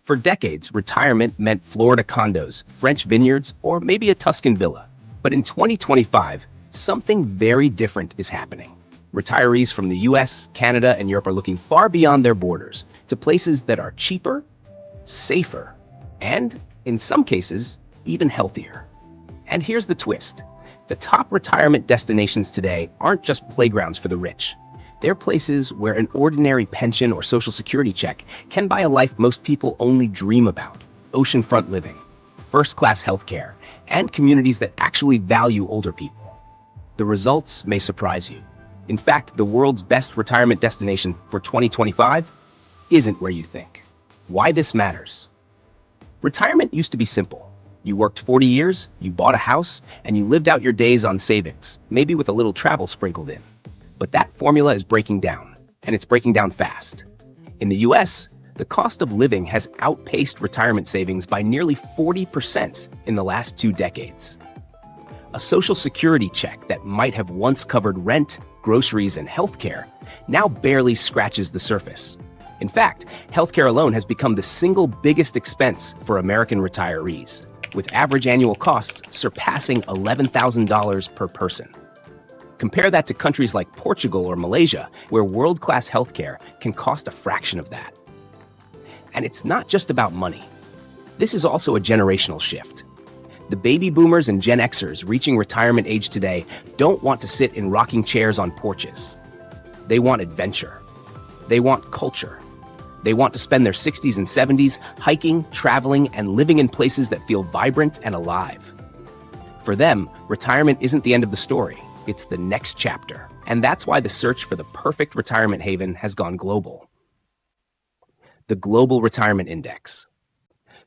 For decades, retirement meant Florida condos, French vineyards, or maybe a Tuscan villa. But in 2025, something very different is happening. Retirees from the US, Canada, and Europe are looking far beyond their borders to places that are cheaper, safer, and, in some cases, even healthier. And here's the twist. The top retirement destinations today aren't just playgrounds for the rich. They're places where an ordinary pension or social security check can buy a life most people only dream about. Oceanfront living, first-class healthcare, and communities that actually value older people. The results may surprise you. In fact, the world's best retirement destination for 2025 isn't where you think. Why this matters? Retirement used to be simple. You worked 40 years, you bought a house, and you lived out your days on savings, maybe with a little travel sprinkled in. But that formula is breaking down, and it's breaking down fast. In the US, the cost of living has outpaced retirement savings by nearly 40% in the last 2 decades. A social security check that might have once covered rent, groceries, and healthcare now barely scratches the surface. In fact, healthcare alone has become the single biggest expense for American retirees, with average annual costs surpassing $11,000 per person. Compare that to countries like Portugal or Malaysia, where world-class healthcare can cost a fraction of that. And it's not just about money. This is also a generational shift. The baby boomers and Gen Xers reaching retirement age today don't want to sit in rocking chairs on porches. They want adventure. They want culture. They want to spend their 60s and 70s hiking, traveling, and living in places that feel vibrant and alive. For them, retirement isn't the end of the story. It's the next chapter. And that's why the search for the perfect retirement haven has gone global. The Global Retirement Index.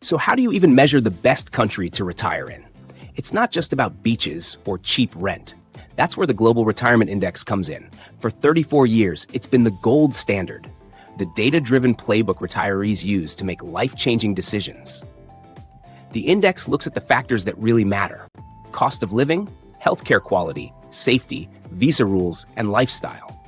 So how do you even measure the best country to retire in? It's not just about beaches or cheap rent. That's where the Global Retirement Index comes in. For 34 years, it's been the gold standard, the data-driven playbook retirees use to make life-changing decisions. The index looks at the factors that really matter: cost of living, healthcare quality, safety, visa rules, and lifestyle.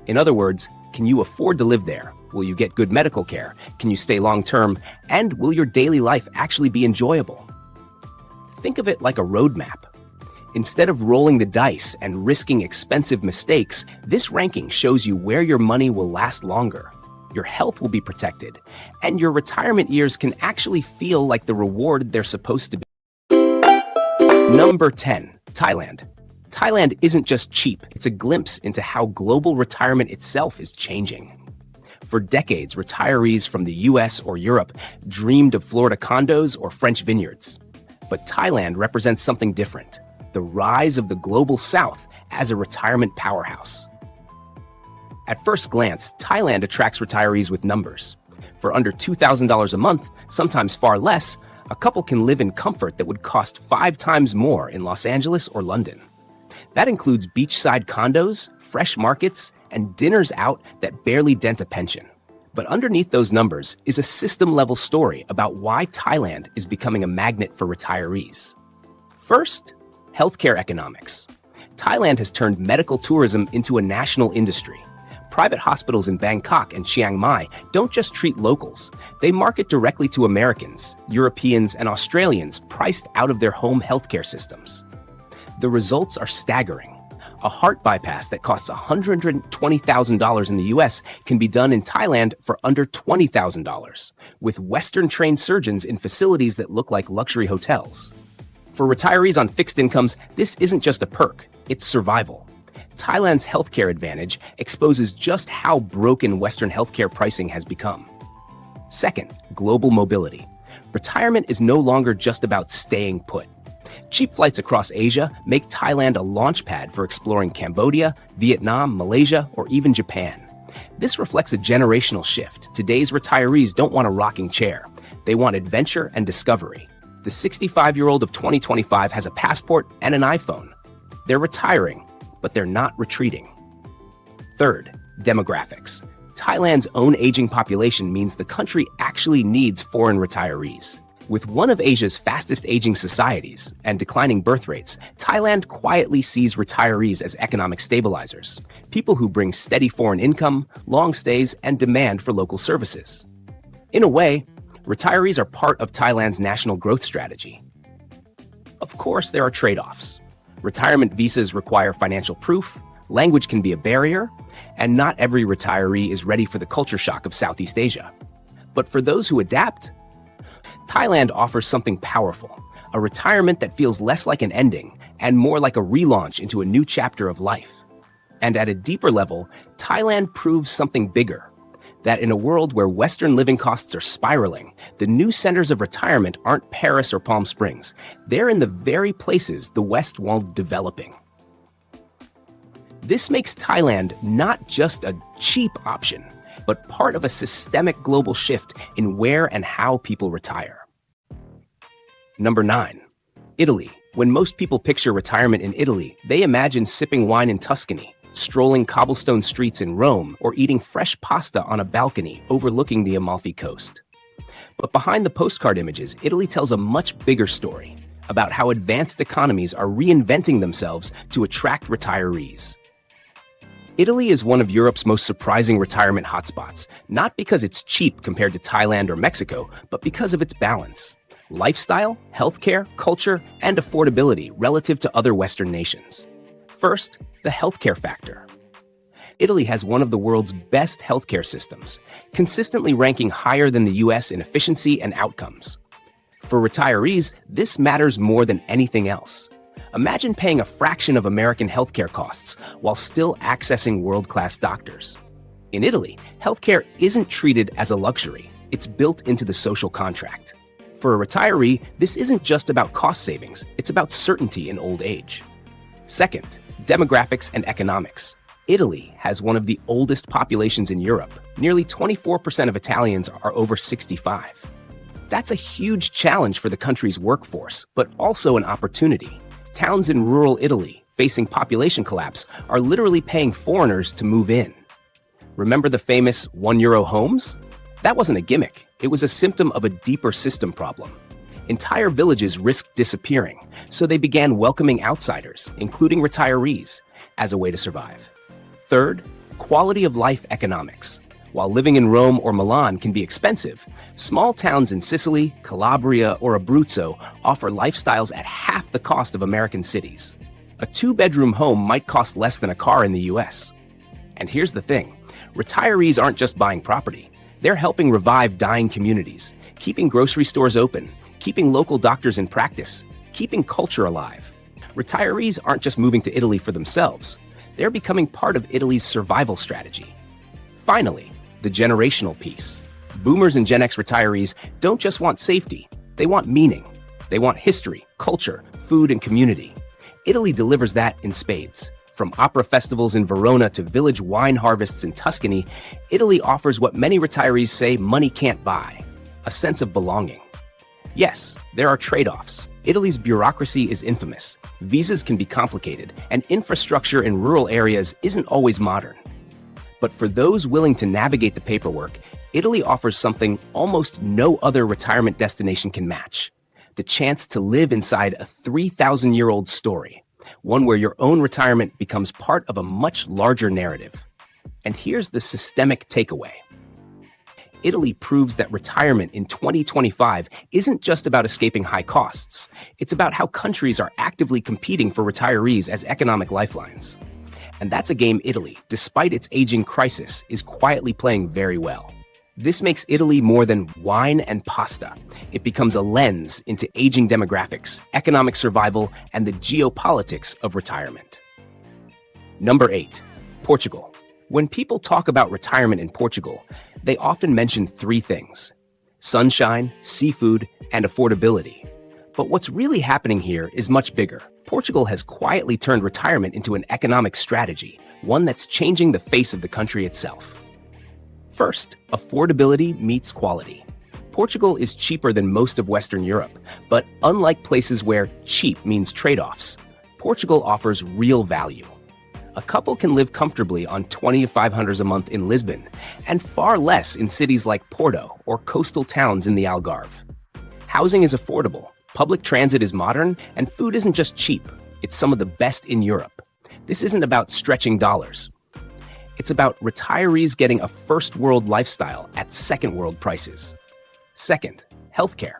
In other words, can you afford to live there? Will you get good medical care? Can you stay long-term? And will your daily life actually be enjoyable? Think of it like a roadmap. Instead of rolling the dice and risking expensive mistakes, this ranking shows you where your money will last longer, your health will be protected, and your retirement years can actually feel like the reward they're supposed to be. Number 10, Thailand. Thailand isn't just cheap, it's a glimpse into how global retirement itself is changing. For decades, retirees from the US or Europe dreamed of Florida condos or French vineyards. But Thailand represents something different: the rise of the global South as a retirement powerhouse. At first glance, Thailand attracts retirees with numbers. For under $2,000 a month, sometimes far less, a couple can live in comfort that would cost 5 times more in Los Angeles or London. That includes beachside condos, fresh markets, and dinners out that barely dent a pension. But underneath those numbers is a system-level story about why Thailand is becoming a magnet for retirees. First, healthcare economics. Thailand has turned medical tourism into a national industry. Private hospitals in Bangkok and Chiang Mai don't just treat locals. They market directly to Americans, Europeans, and Australians priced out of their home healthcare systems. The results are staggering. A heart bypass that costs $120,000 in the US can be done in Thailand for under $20,000, with Western-trained surgeons in facilities that look like luxury hotels. For retirees on fixed incomes, this isn't just a perk, it's survival. Thailand's healthcare advantage exposes just how broken Western healthcare pricing has become. Second, global mobility. Retirement is no longer just about staying put. Cheap flights across Asia make Thailand a launchpad for exploring Cambodia, Vietnam, Malaysia, or even Japan. This reflects a generational shift. Today's retirees don't want a rocking chair. They want adventure and discovery. The 65-year-old of 2025 has a passport and an iPhone. They're retiring, but they're not retreating. Third, demographics. Thailand's own aging population means the country actually needs foreign retirees. With one of Asia's fastest aging societies and declining birth rates, Thailand quietly sees retirees as economic stabilizers, people who bring steady foreign income, long stays, and demand for local services. In a way, Retirees are part of Thailand's national growth strategy. Of course, there are trade-offs. Retirement visas require financial proof, language can be a barrier, and not every retiree is ready for the culture shock of Southeast Asia. But for those who adapt, Thailand offers something powerful, a retirement that feels less like an ending and more like a relaunch into a new chapter of life. And at a deeper level, Thailand proves something bigger, that in a world where Western living costs are spiraling, the new centers of retirement aren't Paris or Palm Springs. They're in the very places the West wanted developing. This makes Thailand not just a cheap option, but part of a systemic global shift in where and how people retire. Number 9. Italy. When most people picture retirement in Italy, they imagine sipping wine in Tuscany, strolling cobblestone streets in Rome, or eating fresh pasta on a balcony overlooking the Amalfi Coast. But behind the postcard images, Italy tells a much bigger story about how advanced economies are reinventing themselves to attract retirees. Italy is one of Europe's most surprising retirement hotspots, not because it's cheap compared to Thailand or Mexico, but because of its balance. Lifestyle, healthcare, culture, and affordability relative to other Western nations. First, the healthcare factor. Italy has one of the world's best healthcare systems, consistently ranking higher than the US in efficiency and outcomes. For retirees, this matters more than anything else. Imagine paying a fraction of American healthcare costs while still accessing world-class doctors. In Italy, healthcare isn't treated as a luxury, it's built into the social contract. For a retiree, this isn't just about cost savings, it's about certainty in old age. Second, demographics and economics. Italy has one of the oldest populations in Europe. Nearly 24% of Italians are over 65. That's a huge challenge for the country's workforce, but also an opportunity. Towns in rural Italy, facing population collapse, are literally paying foreigners to move in. Remember the famous €1 homes? That wasn't a gimmick. It was a symptom of a deeper system problem. Entire villages risked disappearing, so they began welcoming outsiders, including retirees, as a way to survive. Third, quality of life economics. While living in Rome or Milan can be expensive, small towns in Sicily, Calabria, or Abruzzo offer lifestyles at half the cost of American cities. A 2-bedroom home might cost less than a car in the US. And here's the thing, retirees aren't just buying property. They're helping revive dying communities, keeping grocery stores open, keeping local doctors in practice, keeping culture alive. Retirees aren't just moving to Italy for themselves. They're becoming part of Italy's survival strategy. Finally, the generational piece. Boomers and Gen X retirees don't just want safety, they want meaning. They want history, culture, food, and community. Italy delivers that in spades. From opera festivals in Verona to village wine harvests in Tuscany, Italy offers what many retirees say money can't buy, a sense of belonging. Yes, there are trade-offs. Italy's bureaucracy is infamous. Visas can be complicated, and infrastructure in rural areas isn't always modern. But for those willing to navigate the paperwork, Italy offers something almost no other retirement destination can match: the chance to live inside a 3,000-year-old story, one where your own retirement becomes part of a much larger narrative. And here's the systemic takeaway. Italy proves that retirement in 2025 isn't just about escaping high costs. It's about how countries are actively competing for retirees as economic lifelines. And that's a game Italy, despite its aging crisis, is quietly playing very well. This makes Italy more than wine and pasta. It becomes a lens into aging demographics, economic survival, and the geopolitics of retirement. Number 8, Portugal. When people talk about retirement in Portugal, they often mention 3 things: sunshine, seafood, and affordability. But what's really happening here is much bigger. Portugal has quietly turned retirement into an economic strategy, one that's changing the face of the country itself. First, affordability meets quality. Portugal is cheaper than most of Western Europe, but unlike places where cheap means trade-offs, Portugal offers real value. A couple can live comfortably on 2,500 a month in Lisbon, and far less in cities like Porto or coastal towns in the Algarve. Housing is affordable, public transit is modern, and food isn't just cheap, it's some of the best in Europe. This isn't about stretching dollars. It's about retirees getting a first-world lifestyle at second-world prices. Second, healthcare.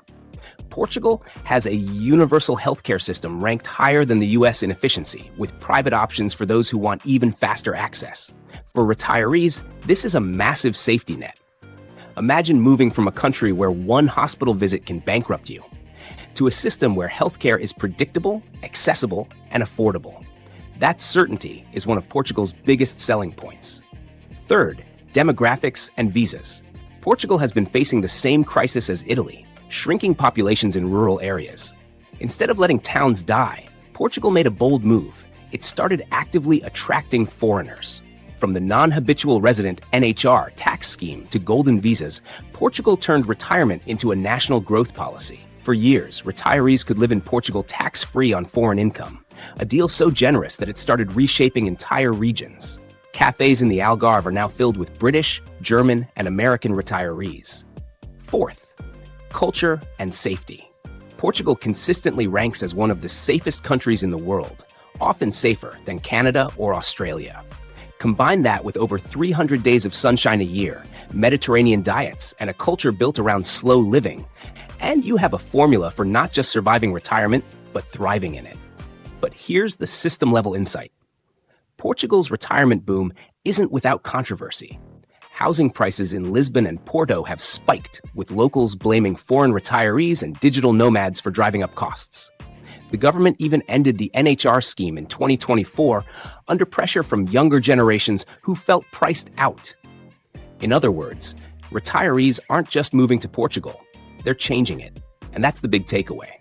Portugal has a universal healthcare system ranked higher than the US in efficiency, with private options for those who want even faster access. For retirees, this is a massive safety net. Imagine moving from a country where one hospital visit can bankrupt you to a system where healthcare is predictable, accessible, and affordable. That certainty is one of Portugal's biggest selling points. Third, demographics and visas. Portugal has been facing the same crisis as Italy, shrinking populations in rural areas. Instead of letting towns die, Portugal made a bold move. It started actively attracting foreigners. From the non-habitual resident NHR tax scheme to golden visas, Portugal turned retirement into a national growth policy. For years, retirees could live in Portugal tax-free on foreign income, a deal so generous that it started reshaping entire regions. Cafes in the Algarve are now filled with British, German, and American retirees. Fourth, culture and safety. Portugal consistently ranks as one of the safest countries in the world, often safer than Canada or Australia. Combine that with over 300 days of sunshine a year, Mediterranean diets, and a culture built around slow living, and you have a formula for not just surviving retirement, but thriving in it. But here's the system-level insight. Portugal's retirement boom isn't without controversy. Housing prices in Lisbon and Porto have spiked, with locals blaming foreign retirees and digital nomads for driving up costs. The government even ended the NHR scheme in 2024 under pressure from younger generations who felt priced out. In other words, retirees aren't just moving to Portugal, they're changing it. And that's the big takeaway.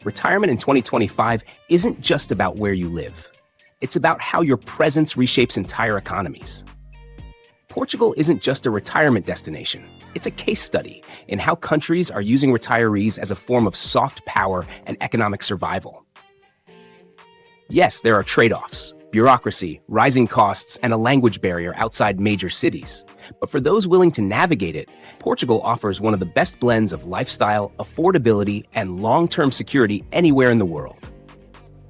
Retirement in 2025 isn't just about where you live. It's about how your presence reshapes entire economies. Portugal isn't just a retirement destination. It's a case study in how countries are using retirees as a form of soft power and economic survival. Yes, there are trade-offs: bureaucracy, rising costs, and a language barrier outside major cities. But for those willing to navigate it, Portugal offers one of the best blends of lifestyle, affordability, and long-term security anywhere in the world.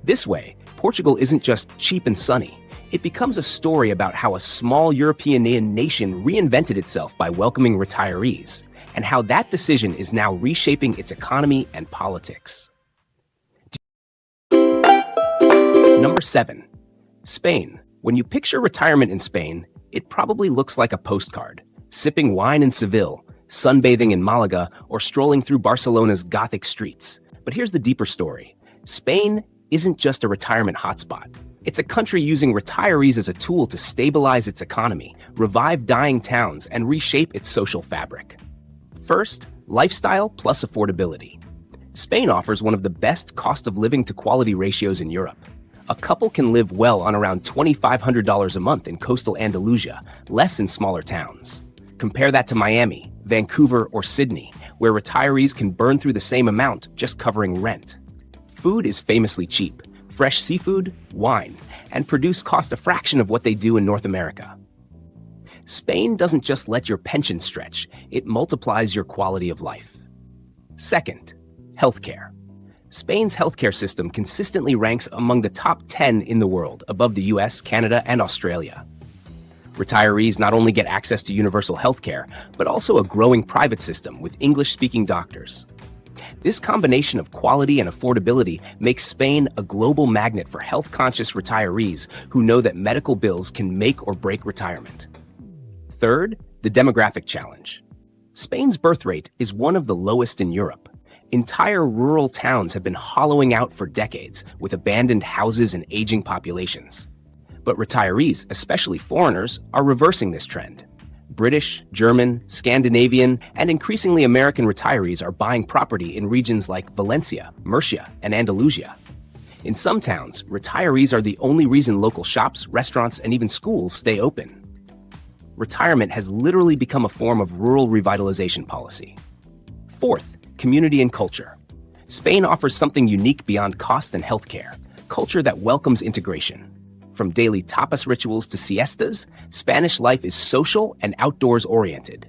This way, Portugal isn't just cheap and sunny. It becomes a story about how a small European nation reinvented itself by welcoming retirees, and how that decision is now reshaping its economy and politics. Number 7. Spain. When you picture retirement in Spain, it probably looks like a postcard. Sipping wine in Seville, sunbathing in Malaga, or strolling through Barcelona's Gothic streets. But here's the deeper story. Spain isn't just a retirement hotspot. It's a country using retirees as a tool to stabilize its economy, revive dying towns, and reshape its social fabric. First, lifestyle plus affordability. Spain offers one of the best cost of living to quality ratios in Europe. A couple can live well on around $2,500 a month in coastal Andalusia, less in smaller towns. Compare that to Miami, Vancouver, or Sydney, where retirees can burn through the same amount just covering rent. Food is famously cheap. Fresh seafood, wine, and produce cost a fraction of what they do in North America. Spain doesn't just let your pension stretch, it multiplies your quality of life. Second, healthcare. Spain's healthcare system consistently ranks among the top 10 in the world, above the US, Canada, and Australia. Retirees not only get access to universal healthcare, but also a growing private system with English-speaking doctors. This combination of quality and affordability makes Spain a global magnet for health-conscious retirees who know that medical bills can make or break retirement. Third, the demographic challenge. Spain's birth rate is one of the lowest in Europe. Entire rural towns have been hollowing out for decades, with abandoned houses and aging populations. But retirees, especially foreigners, are reversing this trend. British, German, Scandinavian, and increasingly American retirees are buying property in regions like Valencia, Murcia, and Andalusia. In some towns, retirees are the only reason local shops, restaurants, and even schools stay open. Retirement has literally become a form of rural revitalization policy. Fourth, community and culture. Spain offers something unique beyond cost and healthcare: culture that welcomes integration. From daily tapas rituals to siestas, Spanish life is social and outdoors-oriented.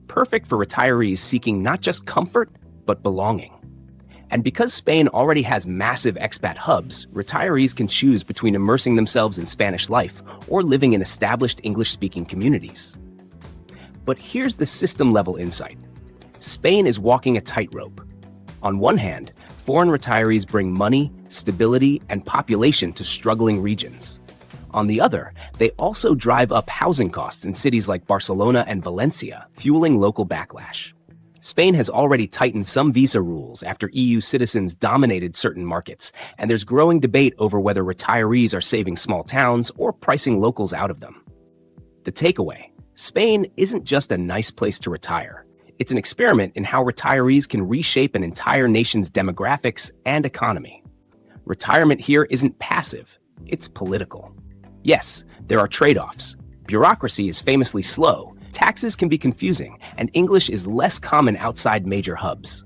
Perfect for retirees seeking not just comfort, but belonging. And because Spain already has massive expat hubs, retirees can choose between immersing themselves in Spanish life or living in established English-speaking communities. But here's the system-level insight. Spain is walking a tightrope. On one hand, foreign retirees bring money, stability, and population to struggling regions. On the other, they also drive up housing costs in cities like Barcelona and Valencia, fueling local backlash. Spain has already tightened some visa rules after EU citizens dominated certain markets, and there's growing debate over whether retirees are saving small towns or pricing locals out of them. The takeaway: Spain isn't just a nice place to retire. It's an experiment in how retirees can reshape an entire nation's demographics and economy. Retirement here isn't passive, it's political. Yes, there are trade-offs. Bureaucracy is famously slow, taxes can be confusing, and English is less common outside major hubs.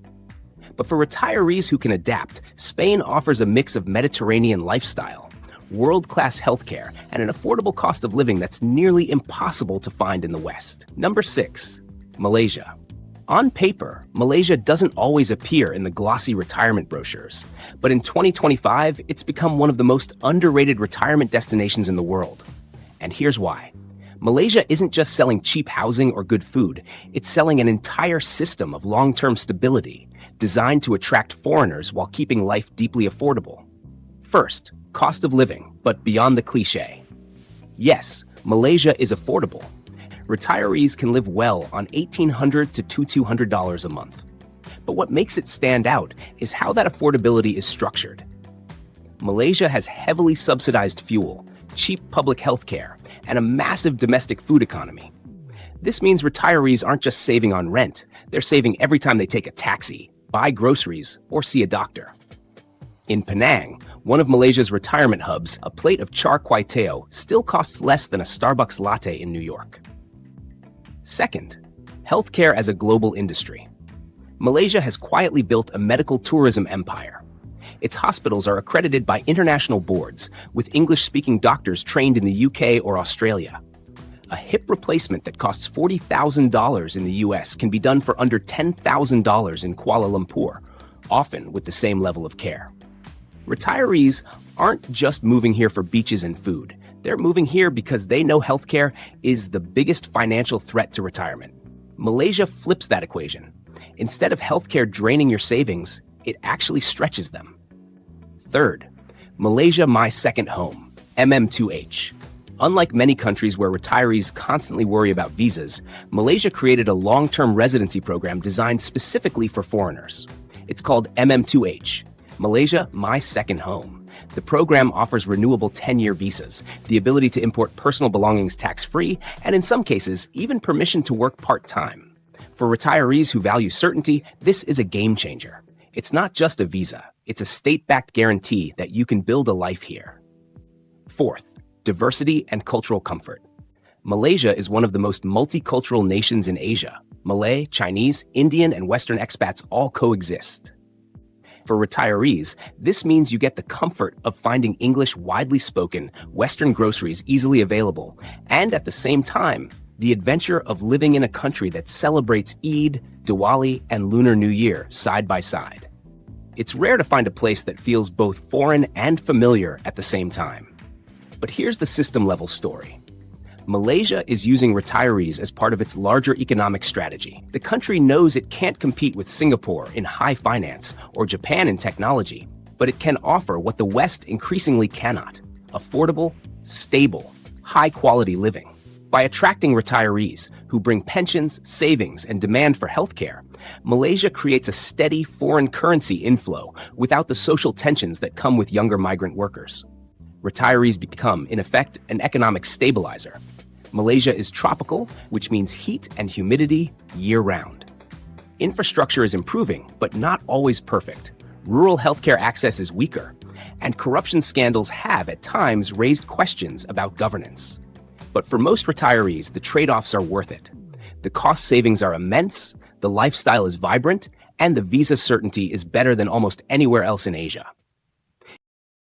But for retirees who can adapt, Spain offers a mix of Mediterranean lifestyle, world-class healthcare, and an affordable cost of living that's nearly impossible to find in the West. Number 6. Malaysia. On paper, Malaysia doesn't always appear in the glossy retirement brochures, but in 2025, it's become one of the most underrated retirement destinations in the world. And here's why. Malaysia isn't just selling cheap housing or good food, it's selling an entire system of long-term stability, designed to attract foreigners while keeping life deeply affordable. First, cost of living, but beyond the cliché. Yes, Malaysia is affordable. Retirees can live well on $1,800 to $2,200 a month. But what makes it stand out is how that affordability is structured. Malaysia has heavily subsidized fuel, cheap public health care, and a massive domestic food economy. This means retirees aren't just saving on rent, they're saving every time they take a taxi, buy groceries, or see a doctor. In Penang, one of Malaysia's retirement hubs, a plate of char kway teow still costs less than a Starbucks latte in New York. Second, healthcare as a global industry. Malaysia has quietly built a medical tourism empire. Its hospitals are accredited by international boards, with English-speaking doctors trained in the UK or Australia. A hip replacement that costs $40,000 in the US can be done for under $10,000 in Kuala Lumpur, often with the same level of care. Retirees aren't just moving here for beaches and food. They're moving here because they know healthcare is the biggest financial threat to retirement. Malaysia flips that equation. Instead of healthcare draining your savings, it actually stretches them. Third, Malaysia My Second Home, MM2H. Unlike many countries where retirees constantly worry about visas, Malaysia created a long-term residency program designed specifically for foreigners. It's called MM2H, Malaysia My Second Home. The program offers renewable 10-year visas, the ability to import personal belongings tax-free, and in some cases, even permission to work part-time. For retirees who value certainty, this is a game changer. It's not just a visa, it's a state-backed guarantee that you can build a life here. Fourth, diversity and cultural comfort. Malaysia is one of the most multicultural nations in Asia. Malay, Chinese, Indian, and Western expats all coexist. For retirees, this means you get the comfort of finding English widely spoken, Western groceries easily available, and at the same time, the adventure of living in a country that celebrates Eid, Diwali, and Lunar New Year side by side. It's rare to find a place that feels both foreign and familiar at the same time. But here's the system-level story. Malaysia is using retirees as part of its larger economic strategy. The country knows it can't compete with Singapore in high finance or Japan in technology, but it can offer what the West increasingly cannot: affordable, stable, high-quality living. By attracting retirees who bring pensions, savings, and demand for healthcare, Malaysia creates a steady foreign currency inflow without the social tensions that come with younger migrant workers. Retirees become, in effect, an economic stabilizer. Malaysia is tropical, which means heat and humidity year-round. Infrastructure is improving, but not always perfect. Rural healthcare access is weaker, and corruption scandals have, at times, raised questions about governance. But for most retirees, the trade-offs are worth it. The cost savings are immense, the lifestyle is vibrant, and the visa certainty is better than almost anywhere else in Asia.